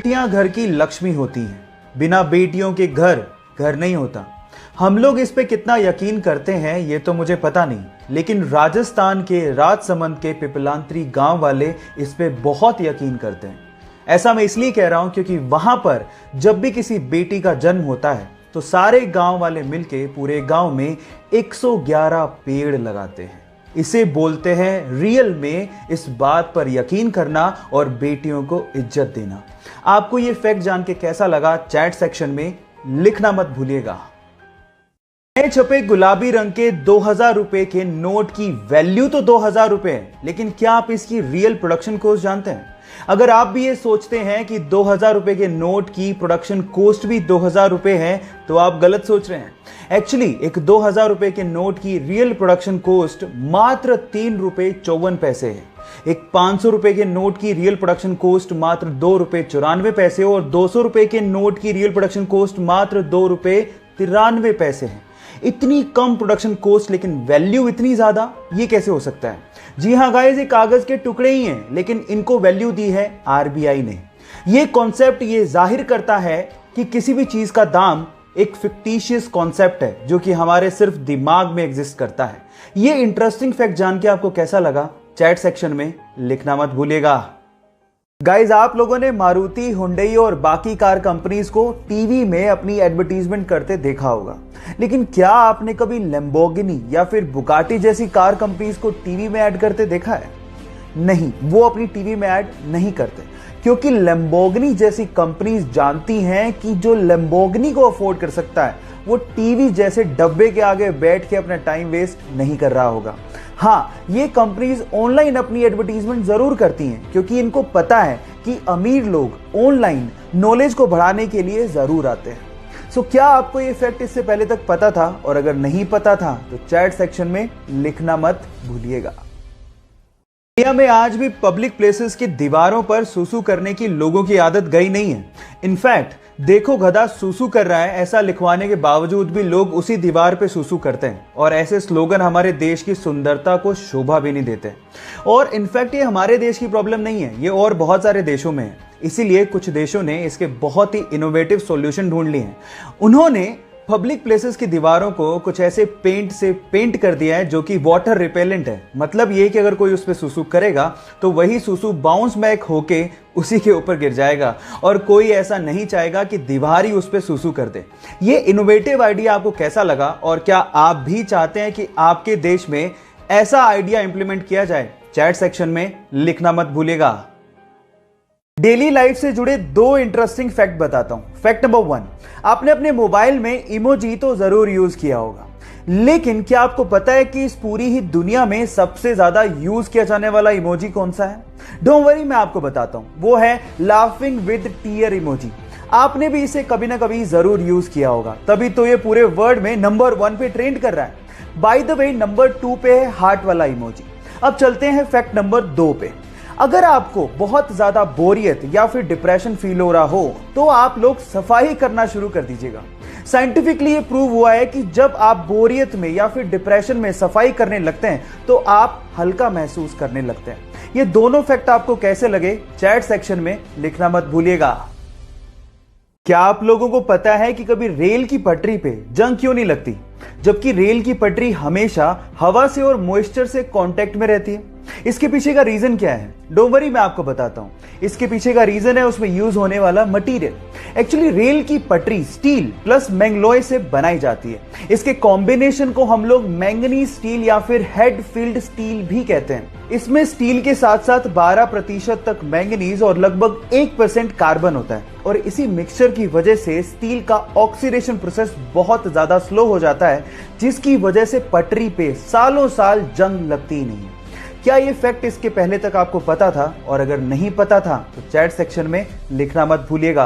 बेटियां घर की लक्ष्मी होती हैं, बिना बेटियों के घर घर नहीं होता। हम लोग इस पे कितना यकीन करते हैं ये तो मुझे पता नहीं, लेकिन राजस्थान के राजसमंद के पिपलांत्री गांव वाले इस पे बहुत यकीन करते हैं। ऐसा मैं इसलिए कह रहा हूं क्योंकि वहां पर जब भी किसी बेटी का जन्म होता है तो सारे गांव वाले मिलके पूरे गांव में 111 पेड़ लगाते हैं। इसे बोलते हैं रियल में इस बात पर यकीन करना और बेटियों को इज्जत देना। आपको ये फैक्ट जान के कैसा लगा चैट सेक्शन में लिखना मत भूलिएगा। नए छपे गुलाबी रंग के 2000 रुपए के नोट की वैल्यू तो 2000 रुपए है, लेकिन क्या आप इसकी रियल प्रोडक्शन कॉस्ट जानते हैं? अगर आप भी ये सोचते हैं कि 2000 रुपए के नोट की प्रोडक्शन कॉस्ट भी 2000 रुपए है तो आप गलत सोच रहे हैं। एक्चुअली एक 2000 रुपए के नोट की रियल प्रोडक्शन कॉस्ट मात्र 3 रुपए 54 पैसे है। एक 500 रुपए के नोट की रियल प्रोडक्शन कॉस्ट मात्र 2 रुपए 94 पैसे और 200 रुपए के नोट की रियल प्रोडक्शन कॉस्ट मात्र 2 रुपए 93 पैसे है। इतनी कम प्रोडक्शन कॉस्ट लेकिन वैल्यू इतनी ज्यादा, ये कैसे हो सकता है? जी हां गाइस, ये कागज के टुकड़े ही हैं, लेकिन इनको वैल्यू दी है आरबीआई ने। ये कॉन्सेप्ट ये जाहिर करता है कि किसी भी चीज का दाम एक फिक्टिशियस कॉन्सेप्ट है जो कि हमारे सिर्फ दिमाग में एग्जिस्ट करता है। ये इंटरेस्टिंग फैक्ट जान के आपको कैसा लगा चैट सेक्शन में लिखना मत भूलिएगा। गाइज, आप लोगों ने मारुति, हुंडई और बाकी कार कंपनीज को टीवी में अपनी एडवर्टीजमेंट करते देखा होगा, लेकिन क्या आपने कभी लैम्बोर्गिनी या फिर बुगाटी जैसी कार कंपनीज को टीवी में ऐड करते देखा है? नहीं, वो अपनी टीवी में ऐड नहीं करते क्योंकि लैम्बोर्गिनी जैसी कंपनीज जानती हैं कि जो लैम्बोर्गिनी को अफोर्ड कर सकता है वो टीवी जैसे डब्बे के आगे बैठ के अपना टाइम वेस्ट नहीं कर रहा होगा। हाँ, ये कंपनीज ऑनलाइन अपनी एडवर्टीजमेंट जरूर करती हैं क्योंकि इनको पता है कि अमीर लोग ऑनलाइन नॉलेज को बढ़ाने के लिए जरूर आते हैं। सो क्या आपको ये फैक्ट इससे पहले तक पता था? और अगर नहीं पता था तो चैट सेक्शन में लिखना मत भूलिएगा। इंडिया में आज भी पब्लिक प्लेसेस की दीवारों पर सूसू करने की लोगों की आदत गई नहीं है। इनफैक्ट देखो गधा सूसू कर रहा है ऐसा लिखवाने के बावजूद भी लोग उसी दीवार पे सूसू करते हैं, और ऐसे स्लोगन हमारे देश की सुंदरता को शोभा भी नहीं देते। और इनफैक्ट ये हमारे देश की प्रॉब्लम नहीं है, ये और बहुत सारे देशों में है। इसीलिए कुछ देशों ने इसके बहुत ही इनोवेटिव सॉल्यूशन ढूंढ लिए हैं। उन्होंने पब्लिक प्लेसेस की दीवारों को कुछ ऐसे पेंट से पेंट कर दिया है जो कि वाटर रिपेलेंट है। मतलब ये कि अगर कोई उस पर सुसु करेगा तो वही सुसु बाउंस बैक होके उसी के ऊपर गिर जाएगा, और कोई ऐसा नहीं चाहेगा कि दीवार ही उस पर सुसु कर दे। ये इनोवेटिव आइडिया आपको कैसा लगा, और क्या आप भी चाहते हैं कि आपके देश में ऐसा आइडिया इंप्लीमेंट किया जाए? चैट सेक्शन में लिखना मत भूलिएगा। डेली लाइफ से जुड़े 2 इंटरेस्टिंग फैक्ट बताता हूं। फैक्ट नंबर 1, आपने अपने मोबाइल में इमोजी तो जरूर यूज किया होगा, लेकिन क्या आपको पता है कि इस पूरी ही दुनिया में सबसे ज्यादा यूज किया जाने वाला इमोजी कौन सा है? डोंट वरी, मैं आपको बताता हूं। वो है लाफिंग विद टीयर इमोजी। आपने भी इसे कभी ना कभी जरूर यूज किया होगा, तभी तो ये पूरे वर्ल्ड में नंबर 1 पे ट्रेंड कर रहा है। बाय द वे, नंबर 2 पे है हार्ट वाला इमोजी। अब चलते हैं फैक्ट नंबर 2 पे। अगर आपको बहुत ज्यादा बोरियत या फिर डिप्रेशन फील हो रहा हो तो आप लोग सफाई करना शुरू कर दीजिएगा। साइंटिफिकली ये प्रूव हुआ है कि जब आप बोरियत में या फिर डिप्रेशन में सफाई करने लगते हैं तो आप हल्का महसूस करने लगते हैं। ये दोनों फैक्ट आपको कैसे लगे चैट सेक्शन में लिखना मत भूलिएगा। क्या आप लोगों को पता है कि कभी रेल की पटरी पे जंग क्यों नहीं लगती, जबकि रेल की पटरी हमेशा हवा से और मॉइस्चर से कांटेक्ट में रहती है? इसके पीछे का रीजन क्या है? डोंट वरी, मैं आपको बताता हूं। इसके पीछे का रीजन है उसमें यूज होने वाला मटेरियल। एक्चुअली रेल की पटरी स्टील प्लस मैंगलोय से बनाई जाती है। इसके कॉम्बिनेशन को हम लोग मैंगनीज स्टील या फिर हेड फील्ड स्टील भी कहते हैं। इसमें स्टील के साथ साथ 12% तक मैंगनीज और लगभग 1% कार्बन होता है, और इसी मिक्सचर की वजह से स्टील का ऑक्सीडेशन प्रोसेस बहुत ज्यादा स्लो हो जाता है, जिसकी वजह से पटरी पे सालों साल जंग लगती ही नहीं है। क्या ये फैक्ट इसके पहले तक आपको पता था? और अगर नहीं पता था तो चैट सेक्शन में लिखना मत भूलिएगा।